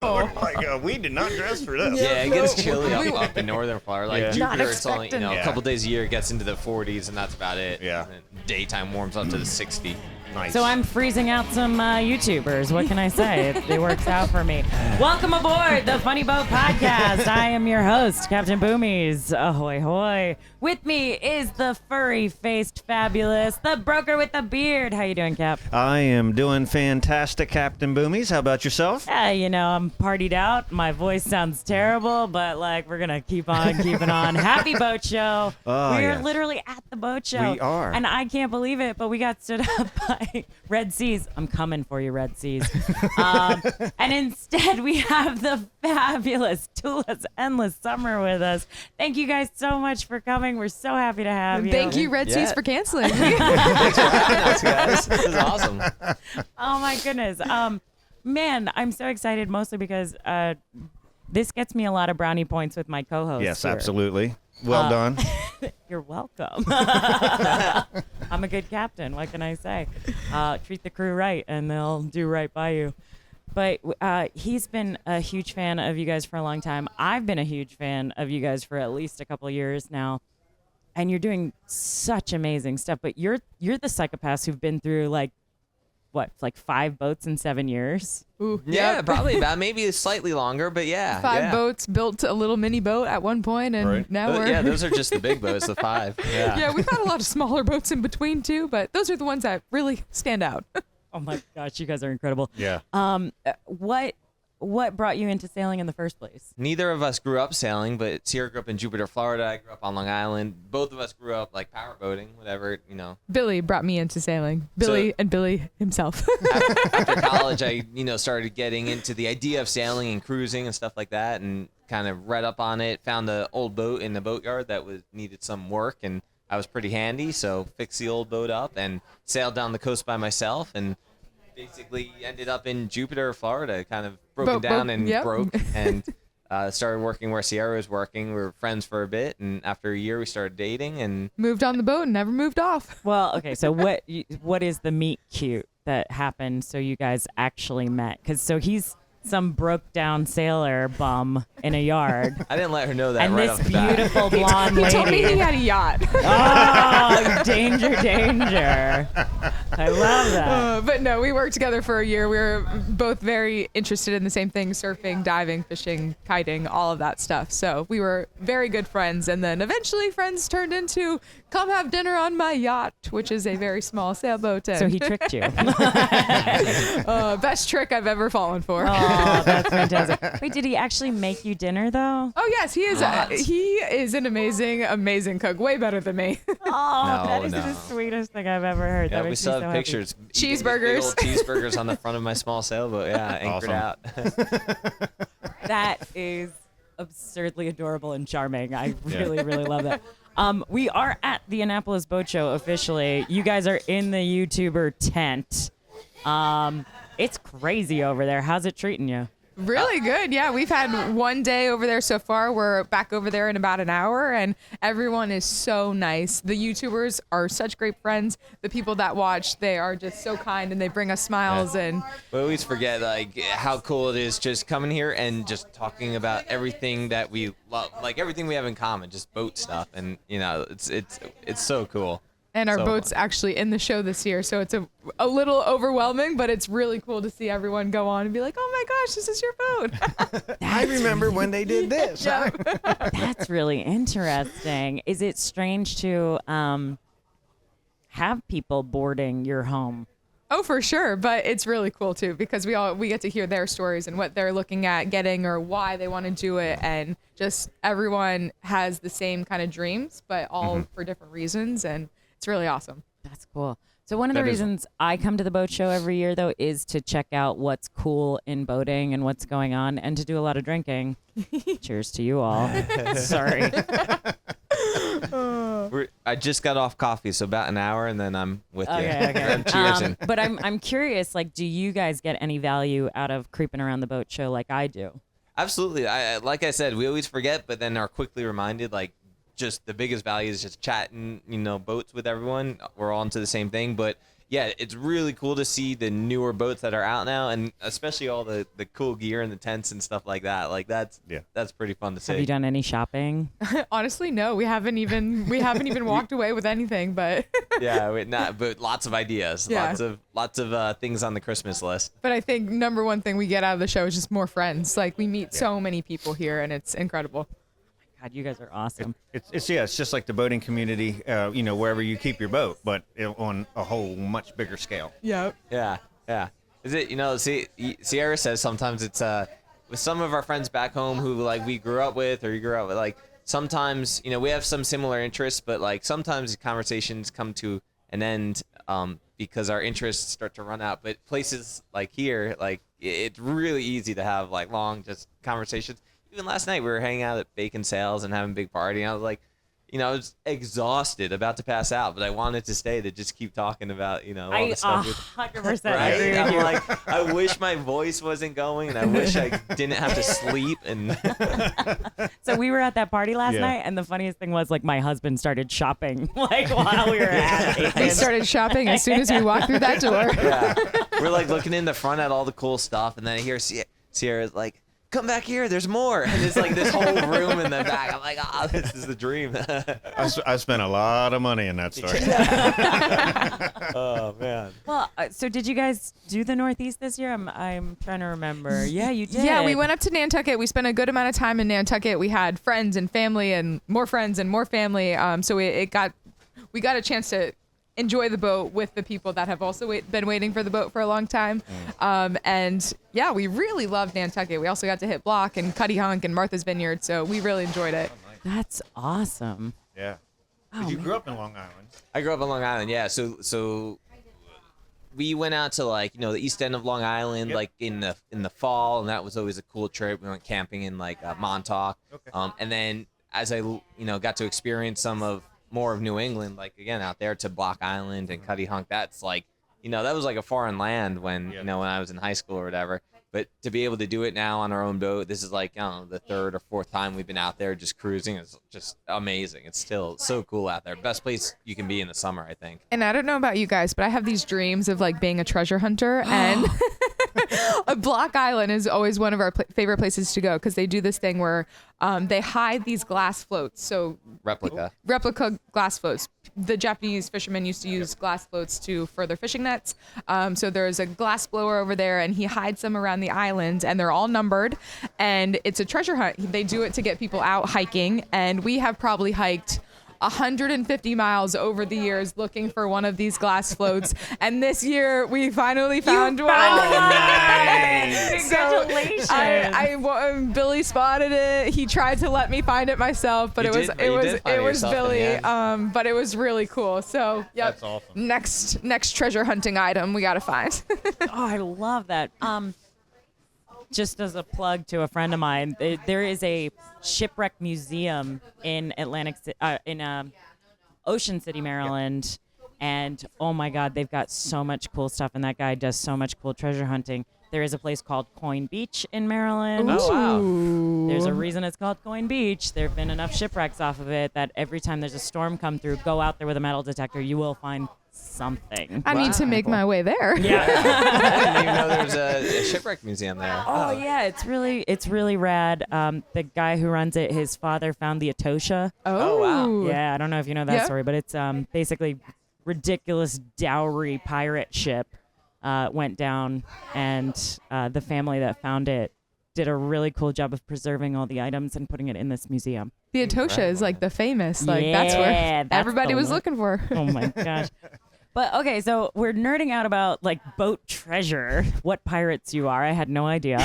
We're like, we did not dress for this. Yeah, it gets chilly up in northern Florida. Like Jupiter, it's only a couple days a year. It gets into the 40s, and that's about it. Yeah. And then daytime warms up to the 60. Nice. So I'm freezing out some YouTubers. What can I say? It works out for me. Welcome aboard the Funny Boat Podcast. I am your host, Captain Boomies. Ahoy, hoy. With me is the furry-faced fabulous, the broker with the beard. How you doing, Cap? I am doing fantastic, Captain Boomies. How about yourself? I'm partied out. My voice sounds terrible, but we're gonna keep on keeping on. Happy boat show. We're literally at the boat show. We are. And I can't believe it, but we got stood up by Red Seas. I'm coming for you, Red Seas. And instead, we have the fabulous Tula's Endless Summer with us. Thank you guys so much for coming. We're so happy to have you. Thank you, Red Seas, for canceling. Thanks for having us, guys. This is awesome. Oh, my goodness. Man, I'm so excited, mostly because this gets me a lot of brownie points with my co-host. Yes, here. absolutely. Well done. You're welcome. I'm a good captain. What can I say? Treat the crew right, and they'll do right by you. But he's been a huge fan of you guys for a long time. I've been a huge fan of you guys for at least a couple of years now. And you're doing such amazing stuff. But you're the psychopaths who've been through 5 boats in 7 years? Ooh, Yeah, probably about maybe slightly longer, but yeah. 5 boats, built a little mini boat at one point, and now we're... Yeah, those are just the big boats, the 5. Yeah. Yeah, we've had a lot of smaller boats in between, too, but those are the ones that really stand out. Oh, my gosh, you guys are incredible. Yeah. What brought you into sailing in the first place? Neither of us grew up sailing, but Sierra grew up in Jupiter, Florida. I grew up on Long Island. Both of us grew up power boating, whatever, Billy brought me into sailing. Billy and Billy himself. After college, I, started getting into the idea of sailing and cruising and stuff like that, and kind of read up on it, found an old boat in the boatyard that needed some work, and I was pretty handy, so fixed the old boat up and sailed down the coast by myself, and basically ended up in Jupiter, Florida, kind of broken down and broke, and started working where Sierra was working. We were friends for a bit, and after a year, we started dating, and moved on the boat and never moved off. Well, okay, so what is the meet cute that happened so you guys actually met? Because he's some broke down sailor bum in a yard. I didn't let her know that and right this off the bat. beautiful blonde lady. He told me he had a yacht. Oh, danger. I love that. But no, we worked together for a year. We were both very interested in the same things: surfing, diving, fishing, kiting, all of that stuff. So we were very good friends. And then eventually friends turned into come have dinner on my yacht, which is a very small sailboat. So he tricked you. Best trick I've ever fallen for. Oh, that's fantastic. Wait, did he actually make you dinner, though? Oh, yes, he is. He is an amazing cook. Way better than me. Oh, that is the sweetest thing I've ever heard. Yeah, that we makes still me have so pictures. Cheeseburgers. Big old cheeseburgers on the front of my small sailboat. Yeah, anchored out. Happy. That is absurdly adorable and charming. I really love that. We are at the Annapolis Boat Show officially. You guys are in the YouTuber tent. It's crazy over there. How's it treating you? Really good. Yeah, we've had one day over there so far. We're back over there in about an hour, and everyone is so nice. The YouTubers are such great friends. The people that watch, they are just so kind, and they bring us smiles. And we always forget how cool it is just coming here and just talking about everything that we love, everything we have in common, just boat stuff, and it's so cool. And our So boat's fun. actually in the show this year, so it's a little overwhelming, but it's really cool to see everyone go on and be like, oh my gosh, this is your boat. I remember when they did this. Yeah. That's really interesting. Is it strange to have people boarding your home? Oh, for sure. But it's really cool, too, because we get to hear their stories and what they're looking at getting or why they want to do it. And just everyone has the same kind of dreams, but all for different reasons. And it's really awesome. That's cool. So one of the reasons I come to the boat show every year, though, is to check out what's cool in boating and what's going on and to do a lot of drinking. Cheers to you all. Sorry. I just got off coffee, so about an hour, and then I'm with you. Okay. Cheers. But I'm curious, do you guys get any value out of creeping around the boat show like I do? Absolutely. Like I said, we always forget, but then are quickly reminded, just the biggest value is just chatting, boats with everyone. We're all into the same thing, but yeah, it's really cool to see the newer boats that are out now, and especially all the cool gear and the tents and stuff like that. Like that's pretty fun to see. Have you done any shopping? Honestly, no. We haven't even walked away with anything, but but lots of ideas, Yeah. lots of things on the Christmas list. but I think number one thing we get out of the show is just more friends. Like we meet so many people here, and it's incredible. God, you guys are awesome. It's just like the boating community, wherever you keep your boat, but on a whole much bigger scale. Yep. Yeah. Is it, Sierra says sometimes it's with some of our friends back home who like we grew up with or you grew up with, like sometimes, we have some similar interests, but like sometimes conversations come to an end because our interests start to run out. But places like here, like it's really easy to have like long just conversations. Even last night we were hanging out at Bacon Sales and having a big party, and I was like, I was exhausted, about to pass out, but I wanted to stay to just keep talking about, all I the stuff. 100% Right? agree with I'm you. like, I wish my voice wasn't going, and I wish I didn't have to sleep. And So we were at that party last Yeah. night, and the funniest thing was like my husband started shopping like while we were at it. We started shopping as soon as we walked through that door. yeah, we're like looking in the front at all the cool stuff, and then I hear Sierra's like, "Come back here, there's more." And it's like this whole room in the back. I'm like, this is the dream. I spent a lot of money in that store. Oh man. Well, so did you guys do the Northeast this year? I'm trying to remember. Yeah, you did. Yeah, we went up to Nantucket. We spent a good amount of time in Nantucket. We had friends and family and more family. So we got a chance to enjoy the boat with the people that have also been waiting for the boat for a long time. And yeah, we really loved Nantucket. We also got to hit Block and Cuddy Hunk and Martha's Vineyard. So we really enjoyed it. That's awesome. Yeah. Oh, You man. grew up in Long Island. I grew up on Long Island. Yeah. So we went out to like the east end of Long Island, Yep. like in the fall, and that was always a cool trip. We went camping in like Montauk. Okay. And then as I got to experience more of New England, like again out there to Block Island and Cuddy Hunk, that's like that was like a foreign land when Yeah. when I was in high school or whatever. But to be able to do it now on our own boat, this is like the third or fourth time we've been out there just cruising. It's just amazing. It's still so cool out there. Best place you can be in the summer, I think. And I don't know about you guys, but I have these dreams of like being a treasure hunter, and Block Island is always one of our favorite places to go because they do this thing where they hide these glass floats. So Replica. glass floats. The Japanese fishermen used to use glass floats for their fishing nets. So there's a glass blower over there, and he hides them around the island, and they're all numbered. And it's a treasure hunt. They do it to get people out hiking, and we have probably hiked 150 miles over the years looking for one of these glass floats. And this year we finally found one. nice. Congratulations. Billy spotted it. He tried to let me find it myself, but You it was did find yourself in Billy. the end. But it was really cool. So yep. That's awesome. Next treasure hunting item we gotta find. Oh, I love that. Just as a plug to a friend of mine, there is a shipwreck museum in Ocean City, Maryland, and oh my God, they've got so much cool stuff, and that guy does so much cool treasure hunting. There is a place called Coin Beach in Maryland. Oh, wow. There's a reason it's called Coin Beach. There have been enough shipwrecks off of it that every time there's a storm come through, go out there with a metal detector, you will find something. I need to make my way there. I didn't even know there was a shipwreck museum there. Oh yeah, it's really rad. The guy who runs it, his father found the Etosha. Oh, wow. Yeah, I don't know if you know that Yeah. story, but it's basically ridiculous dowry pirate ship went down, and the family that found it did a really cool job of preserving all the items and putting it in this museum. The Etosha is like the famous, like that's Yeah, where that's everybody the was one. looking for. Oh my gosh. But okay, so we're nerding out about like boat treasure. What pirates you are? I had no idea.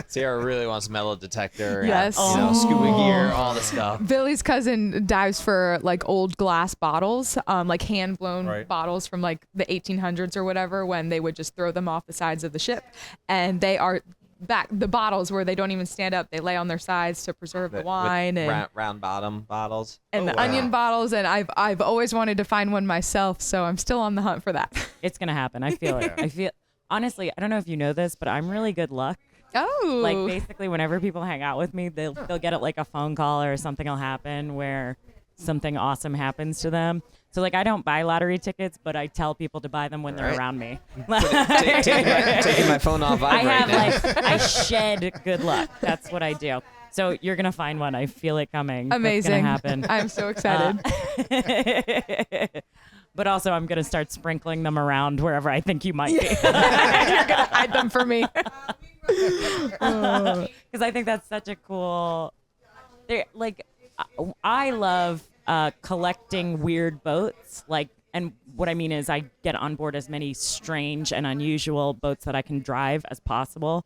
Sierra really wants metal detector. Yes. And, scuba gear, all the stuff. Billy's cousin dives for like old glass bottles, like hand blown Right. bottles from like the 1800s or whatever, when they would just throw them off the sides of the ship, and they are the bottles where they don't even stand up, they lay on their sides to preserve the wine With and round bottom bottles. the wow. onion bottles, and I've always wanted to find one myself, so I'm still on the hunt for that. It's gonna happen. I feel it. I feel honestly, I don't know if you know this, but I'm really good luck. Oh, Like basically whenever people hang out with me, they'll get it like a phone call or something will happen where something awesome happens to them. So like I don't buy lottery tickets, but I tell people to buy them when they're around me. Taking my phone off I vibrate have now. I shed good luck. That's what I do. So you're gonna find one. I feel it coming. Amazing. That's gonna happen. I'm so excited. But also, I'm gonna start sprinkling them around wherever I think you might be, You're gonna hide them for me. because I think that's such a cool. I love collecting weird boats. And what I mean is, I get on board as many strange and unusual boats that I can drive as possible.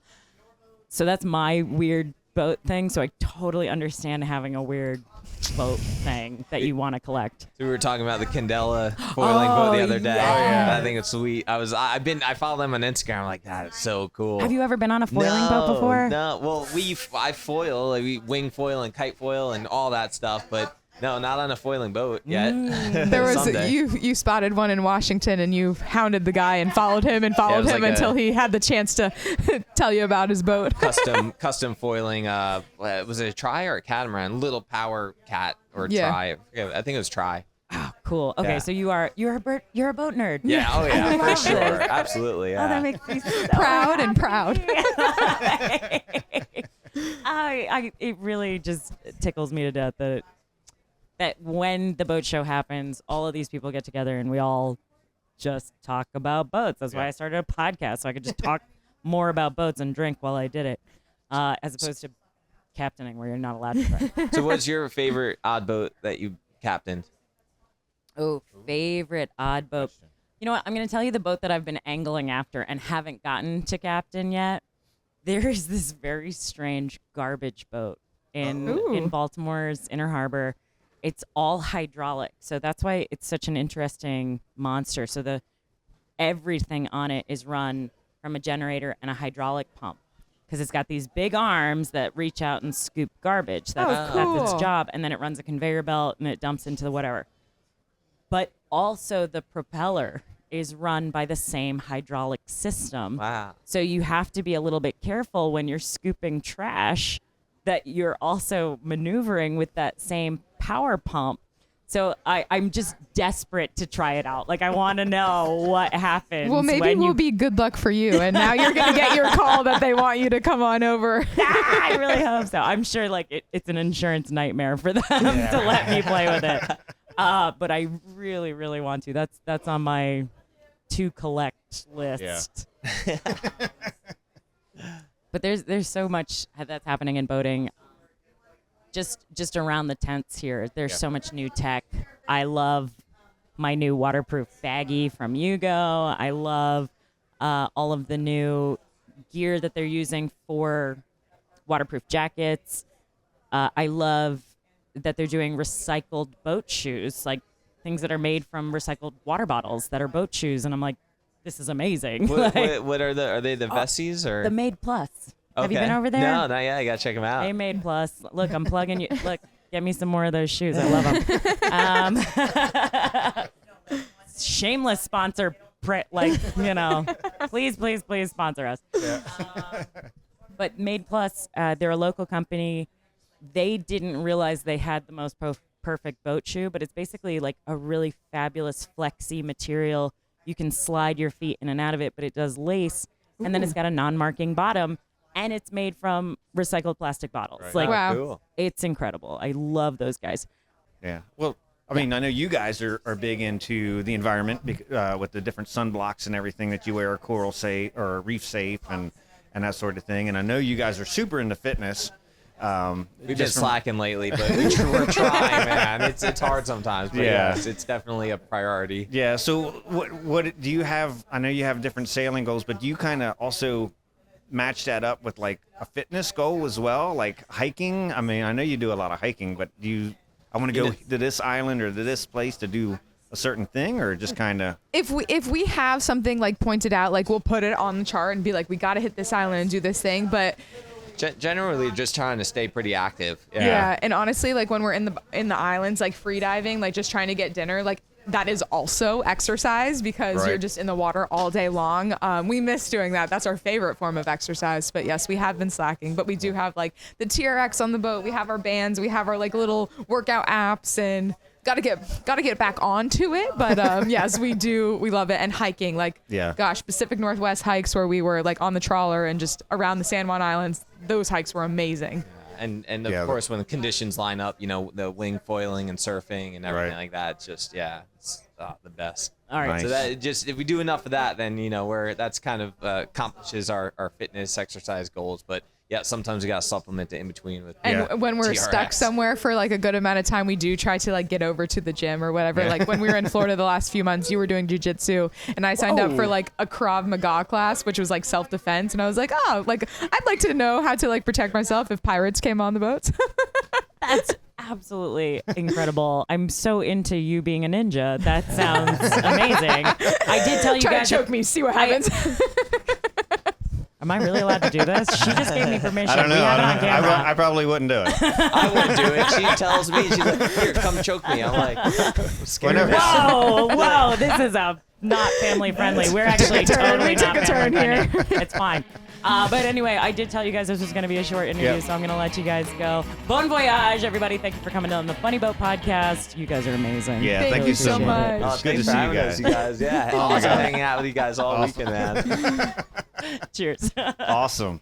So that's my weird boat thing. So I totally understand having a weird boat thing that you want to collect. So we were talking about the Candela foiling boat the other day. yes. Oh, yeah. I think it's sweet. I follow them on Instagram. I'm like, that is so cool. Have you ever been on a foiling boat before? No. Well, I foil, like we wing foil and kite foil and all that stuff, but no, not on a foiling boat yet. There was Someday. you spotted one in Washington and you hounded the guy and followed him and followed was him like until he had the chance to tell you about his boat. custom foiling. Was it a try or a catamaran? Little power cat or Yeah. try. I think it was try. Oh, cool. Okay, Yeah. so you're a boat nerd. Yeah. Oh yeah. I For love sure. this. Absolutely. Yeah. Oh, that makes me so Proud and happy. proud. It really just tickles me to death that when the boat show happens, all of these people get together and we all just talk about boats. That's why I started a podcast, so I could just talk more about boats and drink while I did it, as opposed to captaining where you're not allowed to drink. So what's your favorite odd boat that you captained? Oh, favorite odd boat. You know what? I'm going to tell you the boat that I've been angling after and haven't gotten to captain yet. There is this very strange garbage boat in Baltimore's Inner Harbor. It's all hydraulic, so that's why it's such an interesting monster. So everything on it is run from a generator and a hydraulic pump, because it's got these big arms that reach out and scoop garbage. That's its cool. job, and then it runs a conveyor belt and it dumps into the whatever. But also the propeller is run by the same hydraulic system. Wow. So you have to be a little bit careful when you're scooping trash that you're also maneuvering with that same power pump. So I'm just desperate to try it out. Like, I want to know what happens. Well, maybe when we'll be good luck for you. And now you're going to get your call that they want you to come on over. I really hope so. I'm sure it's an insurance nightmare for them to let me play with it. But I really, really want to. That's on my to collect list. Yeah. But there's so much that's happening in boating. Just around the tents here, there's so much new tech. I love my new waterproof baggie from Yugo. I love all of the new gear that they're using for waterproof jackets. I love that they're doing recycled boat shoes, like things that are made from recycled water bottles that are boat shoes. And I'm like, this is amazing. What are they the Vesties or The Made Plus. Have you Okay. been over there? No, not yet. I gotta check them out. They Made Plus. Look, I'm plugging you. Look, get me some more of those shoes. I love them. Shameless sponsor, please sponsor us. Yeah. But Made Plus, they're a local company. They didn't realize they had the most perfect boat shoe, but it's basically like a really fabulous flexy material. You can slide your feet in and out of it, but it does lace, and then it's got a non-marking bottom. And it's made from recycled plastic bottles. Right. Like, Wow. Cool. it's incredible. I love those guys. Yeah. Well, I mean, I know you guys are big into the environment with the different sunblocks and everything that you wear, coral safe or reef safe and that sort of thing. And I know you guys are super into fitness. We've been slacking lately, but we're trying, man. It's hard sometimes, but Yeah. yes, it's definitely a priority. Yeah. So what do you have? I know you have different sailing goals, but do you kind of also match that up with like a fitness goal as well, like hiking? I mean, I know you do a lot of hiking, but I want to go to this island or to this place to do a certain thing, or just kind of If we have something like pointed out, like we'll put it on the chart and be like, we got to hit this island and do this thing. But Generally, just trying to stay pretty active. yeah, and honestly, like when we're in the islands, like free diving, like just trying to get dinner, like that is also exercise because you're just in the water all day long. We miss doing that. That's our favorite form of exercise. But yes, we have been slacking. But we do have like the TRX on the boat. We have our bands. We have our like little workout apps, and gotta get back onto it. But yes, we do. We love it. And hiking, like gosh, Pacific Northwest hikes where we were like on the trawler and just around the San Juan Islands. Those hikes were amazing. And of course, when the conditions line up, the wing foiling and surfing and everything like that, it's just it's the best. All right. Nice. So that if we do enough of that, then that's kind of accomplishes our fitness exercise goals. But yeah, sometimes we gotta supplement it in between with. And when we're TRX. stuck somewhere for like a good amount of time, we do try to like get over to the gym or whatever. Like when we were in Florida the last few months, you were doing jujitsu, and I signed up for like a Krav Maga class, which was like self-defense, and I was like, oh, like I'd like to know how to like protect myself if pirates came on the boats. That's absolutely incredible. I'm so into you being a ninja. That sounds amazing. I did tell you Try guys. to choke me, see what happens. Am I really allowed to do this? She just gave me permission. I don't know. We have it on camera. I probably wouldn't do it. I wouldn't do it. She tells me, she's like, "Here, come choke me." I'm like, I'm scared. Whenever- Whoa, this is not family friendly. We're actually totally We took not a turn family here. friendly. It's fine. But anyway, I did tell you guys this was going to be a short interview, so I'm going to let you guys go. Bon voyage, everybody. Thank you for coming on the Funny Boat Podcast. You guys are amazing. Yeah, Thank thank you you so so much. much. It's good to Thanks see for you having us, guys. you guys. Yeah, awesome hanging out with you guys all weekend, man. Cheers. Awesome.